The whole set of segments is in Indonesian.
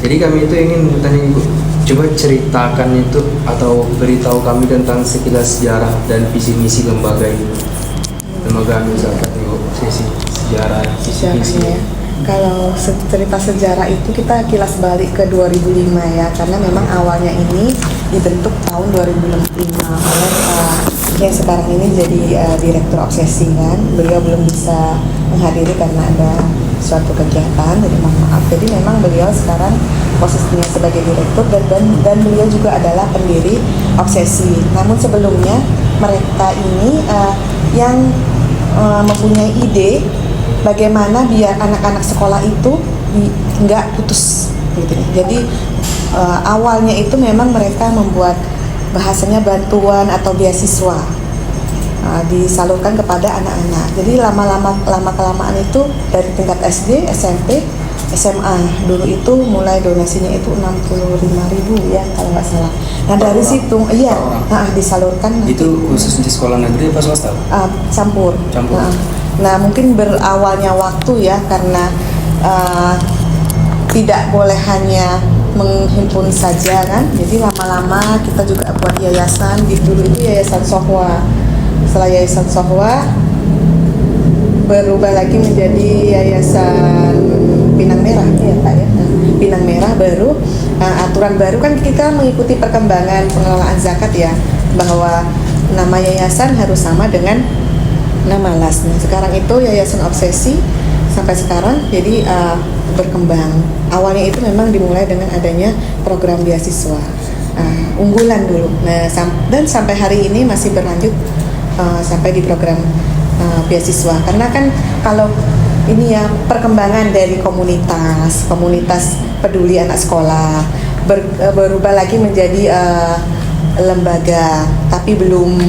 Jadi kami itu ingin bertanya Ibu, coba ceritakan itu atau beritahu kami tentang sekilas sejarah dan visi misi lembaga ini. Lembaga Amil Zakat Ibu, sesi sejarah, visi misi. Ya. Kalau cerita sejarah itu kita kilas balik ke 2005 ya, karena memang awalnya ini dibentuk tahun 2005 oleh yang sekarang ini jadi direktur obsesi kan. Beliau belum bisa menghadiri karena ada suatu kegiatan, jadi maaf. Jadi memang beliau sekarang posisinya sebagai direktur dan beliau juga adalah pendiri obsesi. Namun sebelumnya mereka ini yang mempunyai ide bagaimana biar anak-anak sekolah itu nggak putus gitu. Jadi awalnya itu memang mereka membuat bahasanya bantuan atau beasiswa disalurkan kepada anak-anak. Jadi lama kelamaan itu dari tingkat SD, SMP, SMA dulu itu mulai donasinya itu 65.000 ya kalau nggak salah. Nah dari situ disalurkan. Itu khusus di sekolah negeri apa swasta? Campur. Nah mungkin berawalnya waktu ya karena tidak boleh hanya menghimpun saja kan. Jadi lama-lama kita juga buat yayasan. Dulu itu Yayasan Sohwa. Setelah Yayasan Sohwa berubah lagi menjadi Yayasan Pinang Merah ya Pak ya. Pinang Merah baru aturan baru kan kita mengikuti perkembangan pengelolaan zakat ya, bahwa nama yayasan harus sama dengan nama las. Nah, sekarang itu Yayasan Obsesi sampai sekarang jadi berkembang. Awalnya itu memang dimulai dengan adanya program beasiswa unggulan dulu. Nah, dan sampai hari ini masih berlanjut sampai di program beasiswa. Karena kan kalau ini ya perkembangan dari komunitas peduli anak sekolah berubah lagi menjadi lembaga, tapi belum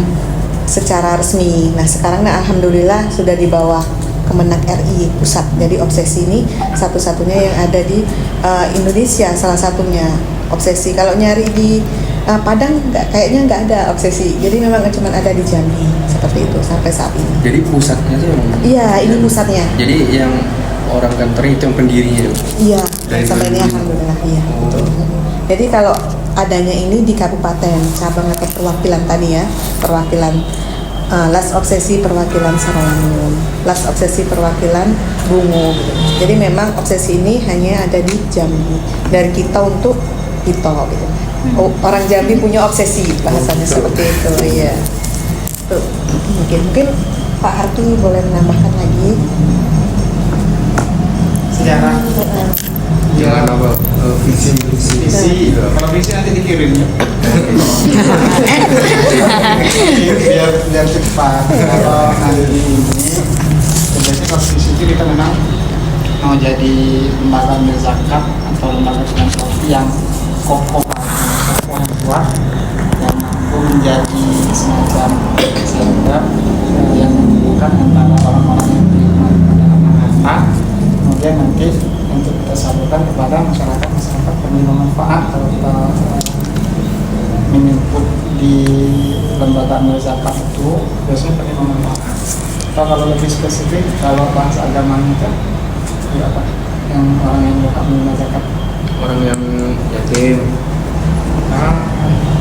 secara resmi. Nah sekarang alhamdulillah sudah di bawah Kemenak RI pusat. Jadi obsesi ini satu-satunya yang ada di Indonesia, salah satunya obsesi. Kalau nyari di Padang kayaknya nggak ada obsesi. Jadi memang cuma ada di Jambi seperti itu sampai saat ini. Jadi pusatnya tuh yang Iya, ini pusatnya. Jadi yang orang kantornya itu yang pendirinya. Iya, sampai ini alhamdulillah iya. Betul. Jadi kalau adanya ini di kabupaten, cabang atau perwakilan tadi ya, perwakilan Las Obsesi perwakilan Sarolangun, Las Obsesi perwakilan Bungu. Jadi memang obsesi ini hanya ada di Jambi. Dari kita untuk kita gitu. Orang Jambi punya obsesi, bahasanya seperti itu ya. Tuh, mungkin Pak Harki boleh menambahkan lagi sejarah. Jangan apa visi. Kalau visi nanti dikirim ya. biar cepat. Kalau hari ini biasanya kalau visi itu kita memang mau jadi lembaga amil zakat atau lembaga filantropi yang kokoh yang kuat, yang mampu menjadi semacam sehingga yang menghubungkan antara orang-orang yang beriman pada amanah, kemudian nanti untuk kita salurkan kepada masyarakat penerima manfaat. Kalau kita menyebut di lembaga amil zakat itu biasanya penerima manfaat. Atau kalau lebih spesifik, kalau bahasa agamanya itu apa? Yang orang yang berhak menerima zakat, Orang yang yatim,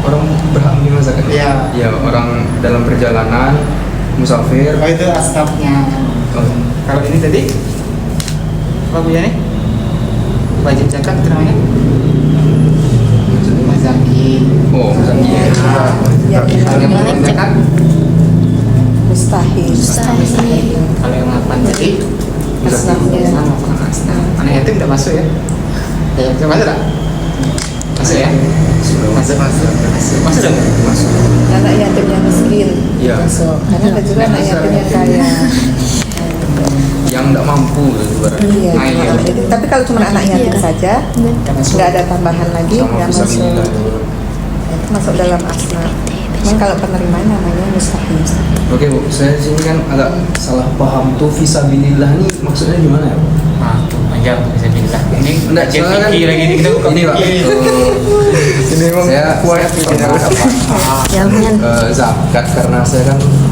orang berhak menerima zakat. Iya. Ya, orang dalam perjalanan, musafir. itu asbabnya. Kalau ini tadi apa Bu Yani? Wajib zakat itu namanya mazaki. Oh, mazaki. Ya, Kalau yang belum zakat mustahil. Kalau yang 8 tadi Asnafnya. anak yatim tidak masuk ya? Yatim masuk tak? Masuk ya? Masuk dong? Masuk. Anak yatim yang miskin Iya. masuk. Karena ada juga anak yatim yang kaya. Yang tidak mampu gitu berarti. Iya. Tapi kalau cuma anak yatim saja, nggak ada tambahan lagi, Sama nggak bisa masuk. bingung. Itu masuk dalam asnaf. Cuman kalau penerimaan namanya mustahil. Oke Bu, saya sini kan agak salah paham tuh visabilillah nih maksudnya gimana ya Bu? Tuh panjang bisa bilang. Ini Enggak, kajian soalnya kan fikih lagi ini kita bukan ini Pak. fikih. Ini memang saya pernah Jangan. zakat karena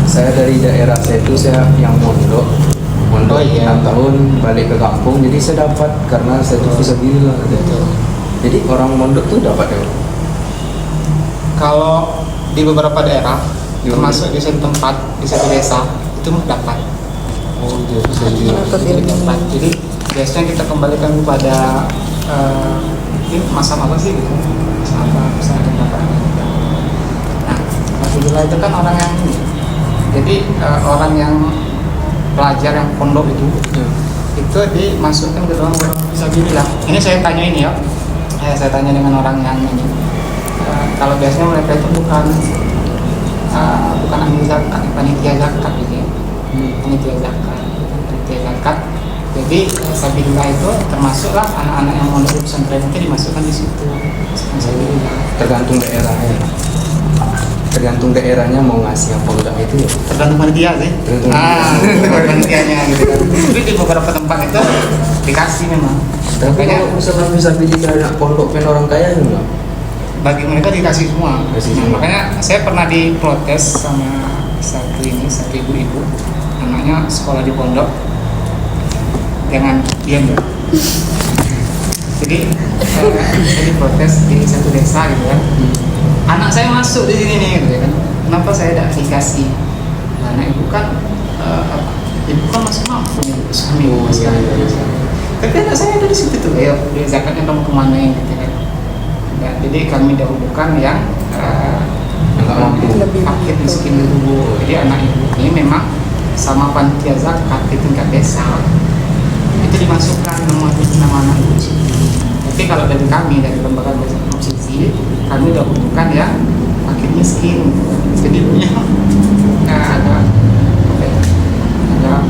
saya dari daerah saya itu saya yang mondok mondok Oh, iya. 6 tahun balik ke kampung, jadi saya dapat karena saya tuh fisabilillah gitu. Jadi orang mondok tuh dapat ya. Kalau di beberapa daerah, Di termasuk di satu tempat, di satu desa, itu dapat. Oh iya fisabilillah. Menuntut Jadi ilmu. dapat. Jadi biasanya kita kembalikan kepada ini masa apa sih gitu? Masa apa? Masa ada apa? Nah, Alhamdulillah itu kan orang yang ini. Jadi orang yang pelajar yang pondok itu dimasukkan ke dalam orang fisabilillah. Ini saya tanya ini ya. Saya tanya dengan orang yang ini. Kalau biasanya mereka itu bukan ahli zakat, panitia zakat gitu ya. Panitia zakat. Jadi fisabilillah itu termasuklah anak-anak yang mau lulus pesantren itu dimasukkan di situ. Fisabilillah. Tergantung daerahnya. Tergantung daerahnya mau ngasih apa enggak itu ya. Tergantung panitia sih. Tergantung panitianya gitu kan. Tapi di beberapa tempat itu dikasih memang. Tapi kalau misalnya fisabilillah anak pondok pen orang kaya enggak? Bagi mereka dikasih semua. Dikasih semua. Makanya saya pernah diprotes sama satu ibu-ibu, anaknya sekolah di pondok, jangan diam ya. Jadi saya diprotes di satu desa gitu kan. Anak saya masuk di sini nih, gitu kan. Kenapa saya tidak dikasih? Karena ibu kan masih mampu nih, suami ibu masih ada. Tapi anak saya ada di situ tuh, ya zakatnya kamu kemana gitu kan? Ya, jadi kami dahulukan yang Nggak mampu. Lebih fakir mampu. miskin dulu. Jadi anak ibu ini memang sama panitia zakat di tingkat desa itu dimasukkan nama anak ibu. Tapi kalau dari kami dari lembaga subsidi kami dahulukan yang fakir miskin. Jadi punya agak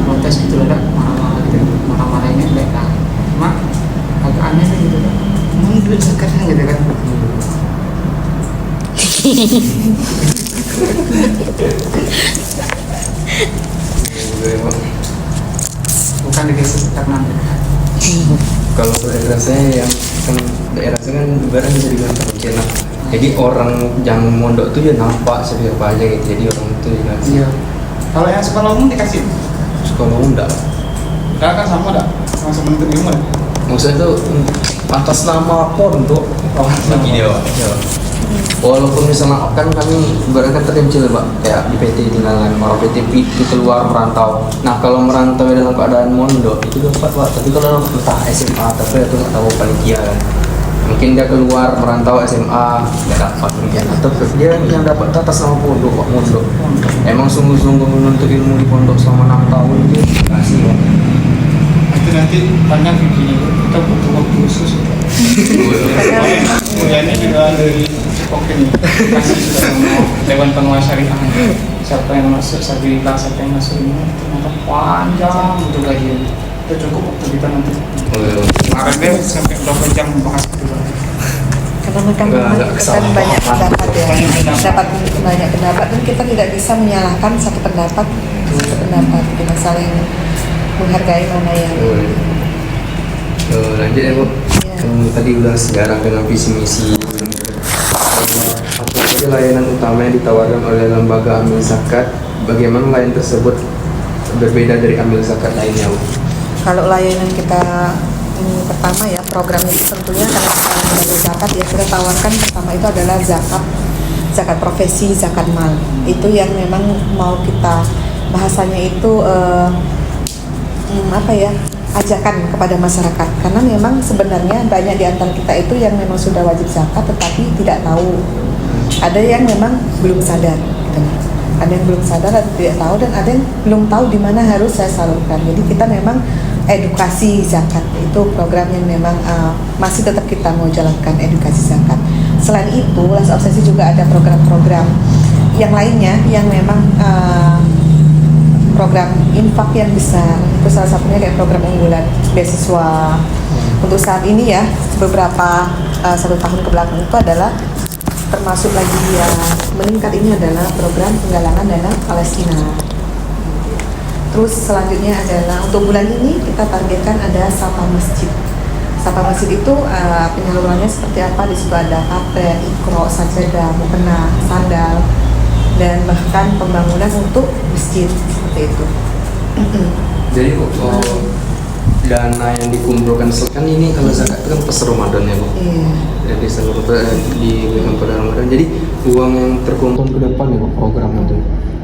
protes gitu, ada marah-marah gitu, marah-marahnya mereka. Cuma agak aneh gitu kan. Duit zakatnya gitu kan. Bukan dikasih karena Kalau daerah saya yang kan daerah saya kan ibaratnya bisa dibilang terpencil. Jadi orang yang mondok tuh dia nampak seperti apa aja gitu. Jadi orang itu dikasih. iya. Kalau yang sekolah umum dikasih, Sekolah enggak. enggak kan sama enggak? Sama menuntut ilmu ya? Maksudnya tuh atas nama pondok bagi dia Pak. Ya. Walaupun misalnya kan kami ibaratnya terpencil Pak, kayak di PT tinggalan orang PT itu keluar merantau. Nah kalau merantau dalam keadaan mondok itu dapat Pak, tapi kalau entah SMA tapi itu nggak tahu panitia kan. Mungkin dia keluar merantau SMA nggak dapat mungkin, atau dia yang dapat atas nama pondok Pak, mondok. Emang sungguh-sungguh menuntut ilmu di pondok selama 6 tahun itu kasih Pak. Itu nanti banyak begini, kita butuh waktu khusus. Kuliahnya juga dari Pokoknya kasih sudah mau Dewan Pengawas Syariah. Siapa yang masuk Sabilillah, siapa yang masuk ini ternyata panjang untuk kajian. Itu cukup waktu kita nanti. Kemarin deh sampai berapa jam membahas itu. Karena mereka Nggak ada menyampaikan kesalahan. banyak pendapat ya, Banyak pendapat. dapat banyak pendapat dan kita tidak bisa menyalahkan satu pendapat kita saling menghargai mana yang Lanjut ya Bu. Ya. Kan tadi udah sejarah dengan visi misi. Apa saja layanan utama yang ditawarkan oleh lembaga amil zakat? Bagaimana layanan tersebut berbeda dari amil zakat lainnya Bu? kalau layanan kita pertama ya programnya itu tentunya karena kita lembaga zakat ya kita tawarkan pertama itu adalah zakat profesi, zakat mal. Itu yang memang mau kita bahasanya itu ajakan kepada masyarakat, karena memang sebenarnya banyak di antara kita itu yang memang sudah wajib zakat tetapi tidak tahu. Ada yang memang belum sadar gitu. Ada yang belum sadar dan tidak tahu, dan ada yang belum tahu di mana harus saya salurkan. Jadi kita memang edukasi zakat itu program yang memang masih tetap kita mau jalankan, edukasi zakat. Selain itu, Las Obsesi juga ada program-program yang lainnya yang memang program infak yang besar. Itu salah satunya kayak program unggulan beasiswa. Untuk saat ini ya beberapa 1 tahun kebelakang itu adalah termasuk lagi yang meningkat ini adalah program penggalangan dana Palestina. Terus selanjutnya adalah untuk bulan ini kita targetkan ada Sapa Masjid. Sapa Masjid itu penyalurannya seperti apa? Di situ ada karpet, ikro, sajadah, mukena, sandal, dan bahkan pembangunan untuk masjid seperti itu. Jadi kok dana yang dikumpulkan kan ini kalau zakat itu kan pas Ramadan ya, Bu. Iya. Jadi seluruh di memang pada Ramadan. Jadi uang yang terkumpul ke depan ya, Bu, program itu.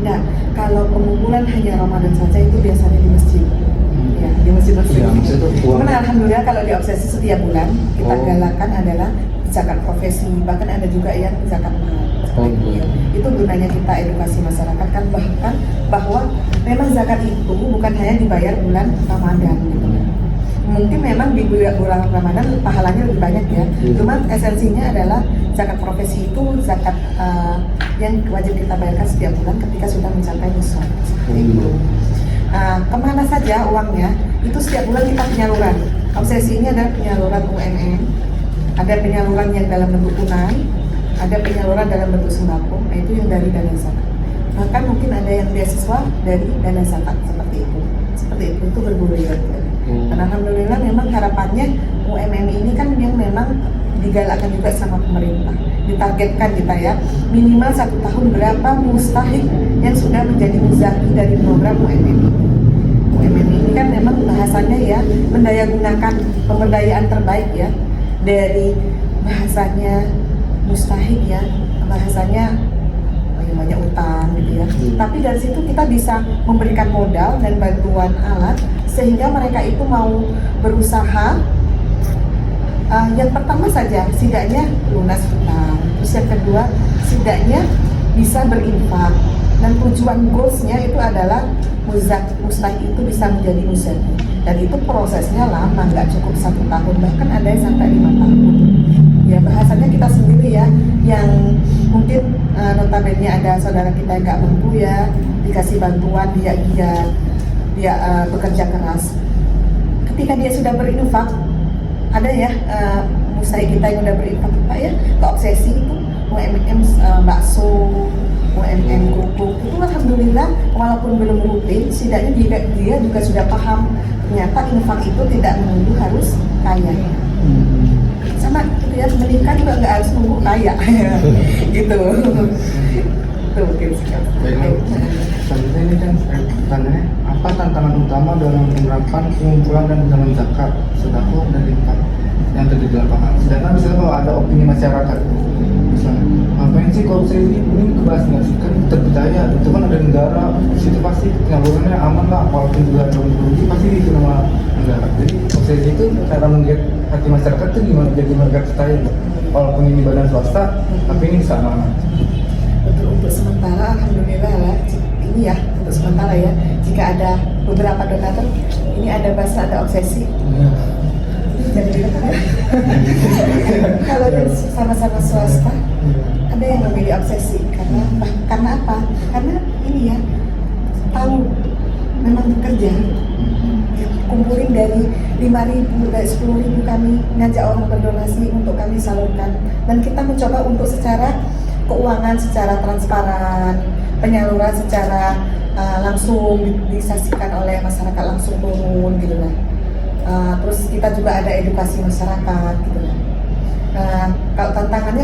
Nah, kalau pengumpulan hanya Ramadan saja itu biasanya di masjid. Ya, di masjid-masjid. Ya, maksudnya itu uang. Cuman alhamdulillah kalau di obsesi setiap bulan kita Oh. galakan adalah zakat profesi, bahkan ada juga yang zakat mal. Oh, iya. Itu gunanya kita edukasi masyarakat kan, bahkan bahwa memang zakat itu bukan hanya dibayar bulan Ramadan gitu. Mungkin memang di bulan Ramadan pahalanya lebih banyak ya. Cuman esensinya adalah zakat profesi itu zakat yang wajib kita bayarkan setiap bulan ketika sudah mencapai nisab. Seperti itu. Kemana saja uangnya? Itu setiap bulan kita penyaluran. Obsesi ini adalah penyaluran UMM, ada penyaluran yang dalam bentuk tunai, ada penyaluran dalam bentuk sembako. Nah, itu yang dari dana zakat. Bahkan mungkin ada yang beasiswa dari dana zakat seperti itu. Seperti itu bergulir. Dan alhamdulillah memang harapannya UMM ini kan yang memang digalakkan juga sama pemerintah. Ditargetkan kita ya, minimal 1 tahun berapa mustahik yang sudah menjadi muzaki dari program UMM. UMM ini kan memang bahasanya ya mendayagunakan pemberdayaan terbaik ya, dari bahasanya mustahik ya, bahasanya banyak utang gitu ya. Tapi dari situ kita bisa memberikan modal dan bantuan alat sehingga mereka itu mau berusaha. Yang pertama saja setidaknya lunas utang, terus yang kedua setidaknya bisa berinfak, dan tujuan goalsnya itu adalah mustahik itu bisa menjadi muzaki, dan itu prosesnya lama, nggak cukup 1 tahun, bahkan ada yang sampai 5 tahun. Ya bahasanya kita sendiri ya, yang mungkin notabene ada saudara kita yang nggak mampu ya, dikasih bantuan dia bekerja keras. Ketika dia sudah berinfak, ada ya musai kita yang udah berinfak Pak ya, ke obsesi itu UMM bakso, UMM kerupuk itu alhamdulillah walaupun belum rutin, setidaknya dia juga sudah paham ternyata infak itu tidak menunggu harus kaya. Sama gitu ya, menikah juga nggak harus nunggu kaya gitu. Itu mungkin sekali. Selanjutnya ini kan pertanyaannya, apa tantangan utama dalam menerapkan pengumpulan dan penyaluran zakat, sedekah dan infak yang terjadi di lapangan? Sedangkan misalnya kalau ada opini masyarakat, misalnya, ngapain sih korupsi ini kebahas nggak sih? Kan terpercaya, itu kan ada negara, situ pasti penyalurannya aman lah, walaupun juga ada korupsi pasti itu nama negara. Jadi obsesi itu cara menggait hati masyarakat itu gimana jadi mereka percaya, walaupun ini badan swasta, tapi ini bisa aman. Untuk sementara alhamdulillah lah ini ya, untuk sementara ya, jika ada beberapa donatur ini ada bahasa ada obsesi jadi dekat ya. Kalau yang sama-sama swasta ada yang memilih obsesi karena apa? Karena ini ya tahu memang bekerja kumpulin dari 5.000 dari 10.000 kami ngajak orang berdonasi untuk kami salurkan, dan kita mencoba untuk secara keuangan secara transparan, penyaluran secara langsung disaksikan oleh masyarakat langsung turun gitu lah. Terus kita juga ada edukasi masyarakat gitu lah. Kalau tantangan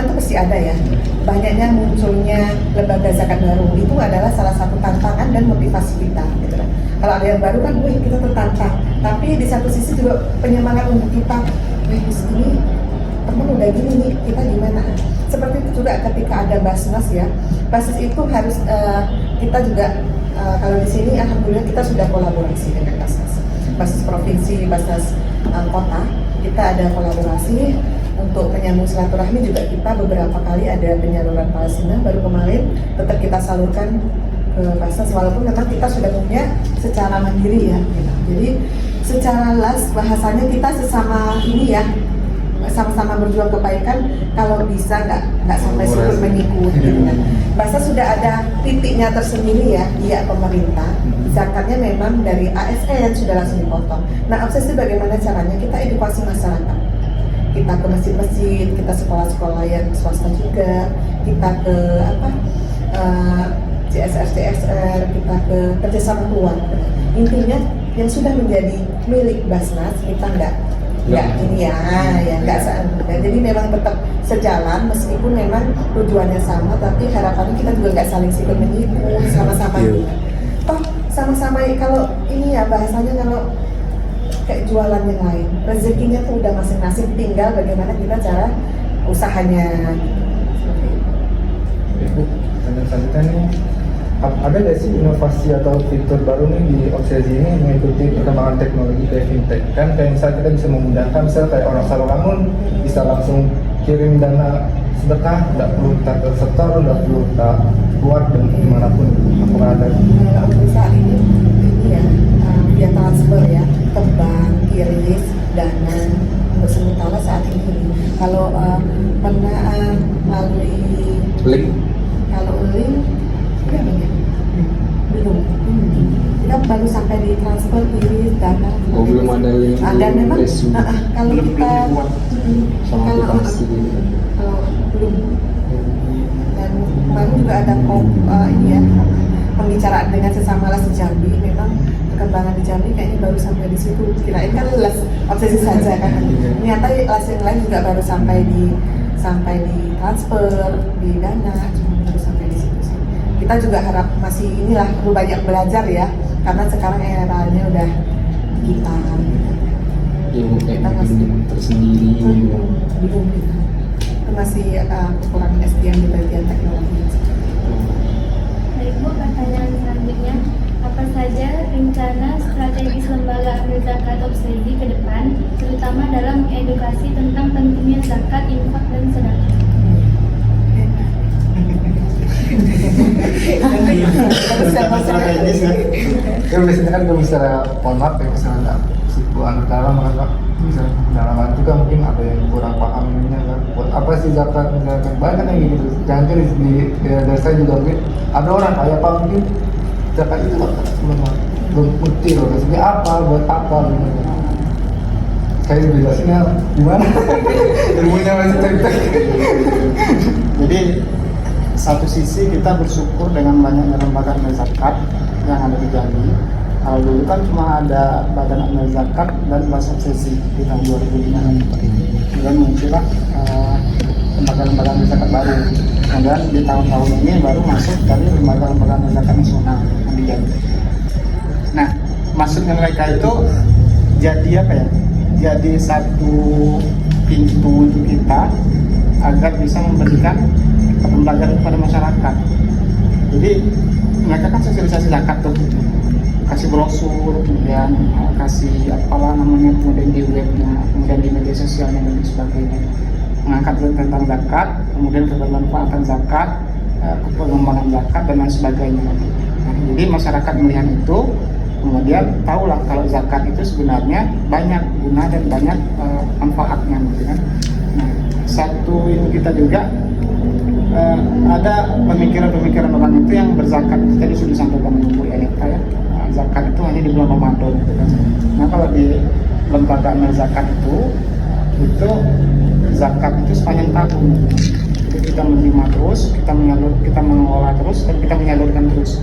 itu pasti ada ya. Banyaknya munculnya lembaga zakat baru itu adalah salah satu tantangan dan motivasi kita gitu lah. Kalau ada yang baru kan, kita tertantang. Tapi di satu sisi juga penyemangat untuk kita, di sini temen udah gini nih, kita gimana? Seperti itu juga ketika ada Basnas ya. Basnas itu harus kita juga kalau di sini alhamdulillah kita sudah kolaborasi dengan Basnas provinsi, Basnas kota. Kita ada kolaborasi untuk penyambung silaturahmi juga. Kita beberapa kali ada penyaluran Palestina, baru kemarin tetap kita salurkan ke Basnas walaupun memang kita sudah punya secara mandiri ya gitu. Jadi secara las bahasanya kita sesama ini ya, sama-sama berjuang kebaikan, kalau bisa nggak sampai sukun mengikut gitu kan. Bahasa sudah ada titiknya tersendiri ya, dia pemerintah zakatnya memang dari ASN sudah langsung dipotong. Nah obsesi bagaimana caranya kita edukasi masyarakat, kita ke masjid-masjid, kita sekolah-sekolah yang swasta juga, kita ke CSR, kita ke kerjasama keluarga. Intinya yang sudah menjadi milik Basnas kita nggak ini ya nggak seandainya. Jadi memang tetap sejalan meskipun memang tujuannya sama, tapi harapannya kita juga nggak saling sikut menyikut, sama-sama toh sama-sama kalau ini ya bahasanya kalau kayak jualan yang lain, rezekinya tuh udah masing-masing, tinggal bagaimana kita cara usahanya. Seperti itu. Ibu, pertanyaan selanjutnya nih, ada nggak sih inovasi atau fitur baru nih di Obsesi ini mengikuti perkembangan teknologi kayak fintech? Kan kayak misalnya kita bisa memudahkan, misalnya kayak orang Sarolangun bisa langsung kirim dana sedekah, nggak perlu kita ke setor, nggak perlu kita keluar dan dimanapun. Apakah ada? Kalau untuk saat ini ya via transfer ya ke bank, kiris, dana untuk sementara saat ini. Kalau pernah melalui Link. kalau link belum. Kita baru sampai di transfer, kiris, dana. Oh, belum ada link. Dan memang resume. kalau Belum kita dibuat. Sama kalau aplikasi gitu. kalau belum. Dan kemarin juga ada ini ya pembicaraan dengan sesama les di Jambi. Memang perkembangan di Jambi kayaknya baru sampai di situ. Kirain kan les Obsesi saja kan. Ternyata les yang lain juga baru sampai di transfer, di dana, cuma baru sampai di situ sih. Kita juga harap masih inilah perlu banyak belajar ya, karena sekarang eranya udah digital. Ilmu kayak Kita masih bikin tersendiri. bingung kita. Itu masih kekurangan SDM di bagian teknologi. Baik Bu, pertanyaan selanjutnya, apa saja rencana strategis lembaga amil zakat Obsesi ke depan, terutama dalam edukasi tentang pentingnya zakat, infak, dan sedekah? Strategis ya. Ya biasanya kan kalau misalnya ponat ya misalnya nggak siku anak dalam kan misalnya pendalaman juga mungkin ada yang kurang paham ininya kan buat apa sih zakat misalkan banyak yang gitu, jangan kan di daerah saya juga mungkin ada orang kaya apa mungkin zakat itu belum ngerti loh maksudnya apa buat apa gitu. Kayak jelasinnya gimana ilmunya masih tek-tek. Jadi satu sisi kita bersyukur dengan banyaknya lembaga amil zakat yang ada di Jambi. Kalau dulu kan cuma ada Badan Amil Zakat dan Bas Obsesi di tahun 2005. Kemudian muncullah lembaga-lembaga amil zakat baru. Kemudian di tahun-tahun ini baru masuk dari lembaga-lembaga amil zakat nasional yang di Jambi. Nah, maksudnya mereka itu jadi apa ya? Jadi satu pintu untuk kita agar bisa memberikan pembelajaran kepada masyarakat. Jadi mereka kan sosialisasi zakat tuh, kasih brosur, kemudian kasih apalah namanya, kemudian di webnya, kemudian di media sosialnya dan sebagainya, mengangkat tentang zakat, kemudian kebermanfaatan zakat, pengembangan zakat dan lain sebagainya. Nah, jadi masyarakat melihat itu, kemudian tahulah kalau zakat itu sebenarnya banyak guna dan banyak manfaatnya, gitu kan. Nah, satu ini kita juga ada pemikiran-pemikiran orang itu yang berzakat. Tadi sudah disampaikan Bu Yanita ya, zakat itu hanya di bulan Ramadan, gitu kan. Nah, kalau di lembaga amil zakat itu zakat itu sepanjang tahun. Jadi kita menerima terus, kita mengelola terus, dan kita menyalurkan terus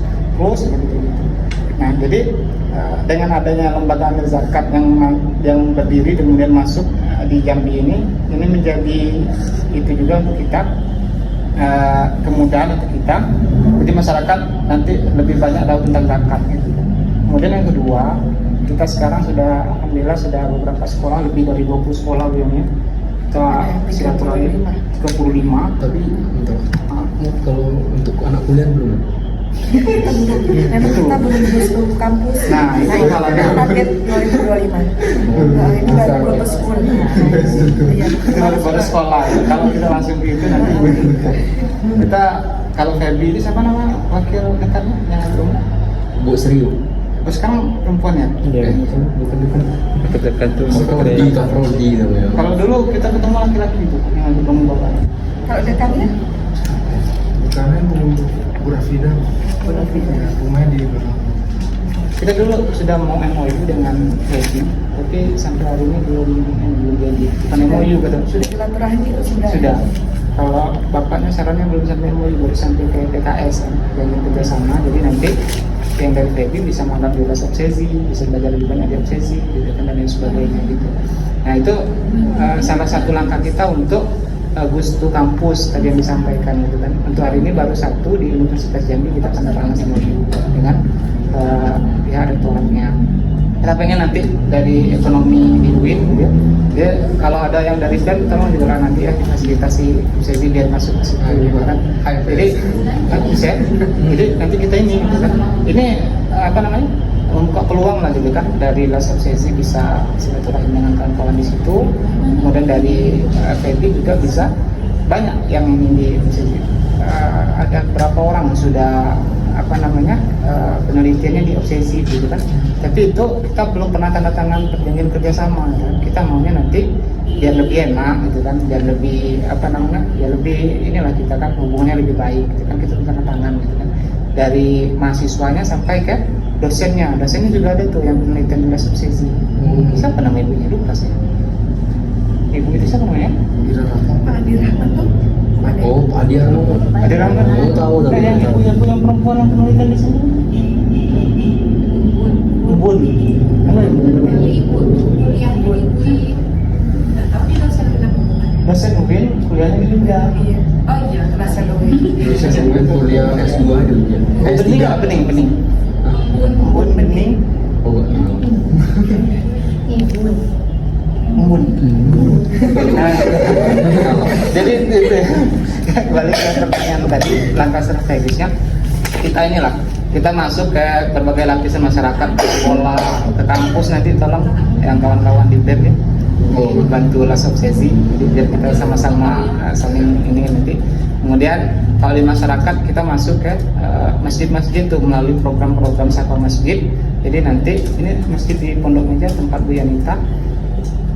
begitu. Nah, jadi dengan adanya lembaga amil zakat yang berdiri kemudian masuk di Jambi ini menjadi itu juga untuk kita kemudahan untuk kita, jadi masyarakat nanti lebih banyak tahu tentang zakat gitu. Kemudian yang kedua, kita sekarang sudah alhamdulillah sudah beberapa sekolah, lebih dari 20 sekolah belumnya kita silaturahim 35. Tapi untuk kalau untuk anak kuliah belum. Memang kita belum masuk kampus. Nah, itu itu masalahnya. target 2025. Ini baru lulus sekolah. Iya. Kita baru sekolah. Kalau kita langsung ke itu nanti kita, kalau Feby ini siapa nama wakil dekatnya yang belum? Bu Seriu. Oh, sekarang perempuan ya? Iya, bukan dekat tuh. Prodi namanya. Kalau dulu kita ketemu laki-laki itu yang belum bapaknya. Kalau dekatnya Karena yang Bu Rafida ya, rumahnya di belakang. Kita dulu sudah mau MOU dengan Feby, tapi sampai hari ini belum jadi. Bukan MOU kata. sudah silaturahim itu Sudah. Kalau bapaknya sarannya belum sampai MOU, baru sampai ke PKS kan, jangan kerjasama. Jadi nanti yang dari Feby bisa magang di Bas Obsesi, bisa belajar lebih banyak di Obsesi, gitu kan, dan lain sebagainya gitu. Nah itu salah satu langkah kita untuk Gustu kampus tadi yang disampaikan gitu kan. Untuk hari ini baru satu di Universitas Jambi kita tanda tangan MOU dengan pihak pengen nanti dari ekonomi di UIN gitu ya. Dia kalau ada yang dari STEM tolong juga nanti ya fasilitasi obsesi biar masuk gitu kan. Jadi bisa. Jadi nanti kita ini gitu kan. Ini apa namanya? Membuka peluang lah gitu kan dari les obsesi bisa silaturahim dengan kawan-kawan di situ. Kemudian dari FEB juga bisa banyak yang ini di obsesi. Ada berapa orang sudah apa namanya penelitiannya di obsesi gitu kan, tapi itu kita belum pernah tanda tangan perjanjian kerjasama gitu kan. Kita maunya nanti biar lebih enak gitu kan, biar lebih apa namanya ya lebih inilah kita kan hubungannya lebih baik gitu kan, kita tanda tangan gitu kan dari mahasiswanya sampai ke dosennya juga ada tuh yang penelitian di obsesi. Siapa nama ibunya lupa sih, ibu itu siapa namanya? Pak Adi Rahman tuh. Oh, Pak Adi Rahman. Ada Rahman. Oh, tahu. Yang ibu yang perempuan yang penelitian di sini. Bun. Apa ibu? Dosen mungkin kuliahnya di Jogja. Oh iya, terasa lebih. Bisa sampai kuliah S2 di Jogja. Bening nggak bening? Bun bening. Oh, Embun. Nah, jadi itu balik ke pertanyaan tadi, langkah strategisnya kita masuk ke berbagai lapisan masyarakat, ke sekolah, ke kampus, nanti tolong yang kawan-kawan di BEM ya bantu les obsesi, jadi biar kita sama-sama saling ini nanti. Kemudian kalau di masyarakat kita masuk ke masjid-masjid tuh melalui program-program Sapa Masjid. Jadi nanti ini masjid di Pondok Meja tempat Bu Yanita.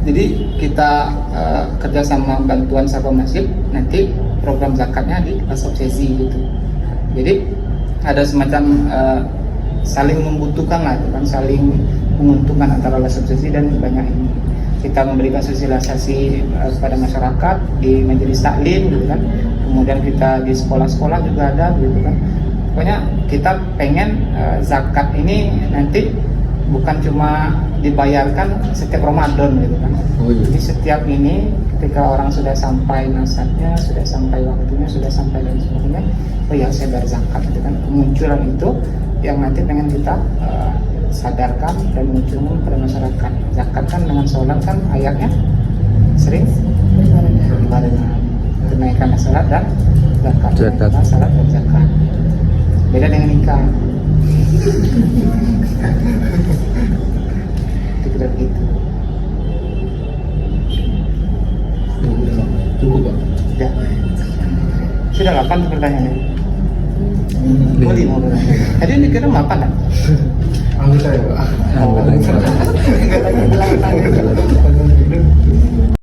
Jadi kita kerjasama bantuan Sapa Masjid, nanti program zakatnya di les obsesi gitu. Jadi ada semacam saling membutuhkan lah, kan saling menguntungkan antara les obsesi dan banyak ini. Kita memberikan sosialisasi kepada masyarakat di majelis taklim gitu kan. Kemudian kita di sekolah-sekolah juga ada gitu kan. Pokoknya kita pengen zakat ini nanti bukan cuma dibayarkan setiap Ramadan gitu kan. Jadi setiap ini ketika orang sudah sampai nasabnya, sudah sampai waktunya, sudah sampai dan sebagainya, oh ya saya bayar zakat gitu kan. Kemunculan itu yang nanti pengen kita sadarkan dan munculkan pada masyarakat. Zakat kan dengan sholat kan ayatnya sering berbarengan. Kenaikan sholat dan zakat. Kenaikan sholat dan zakat. Beda dengan nikah. Itu kira gitu. Cukup, Pak. Ya. Sudah 8 pertanyaannya. Mau 5 pertanyaan. Tadi dikira 8 kan? Anggota ya, Pak. Oh, Katanya 8.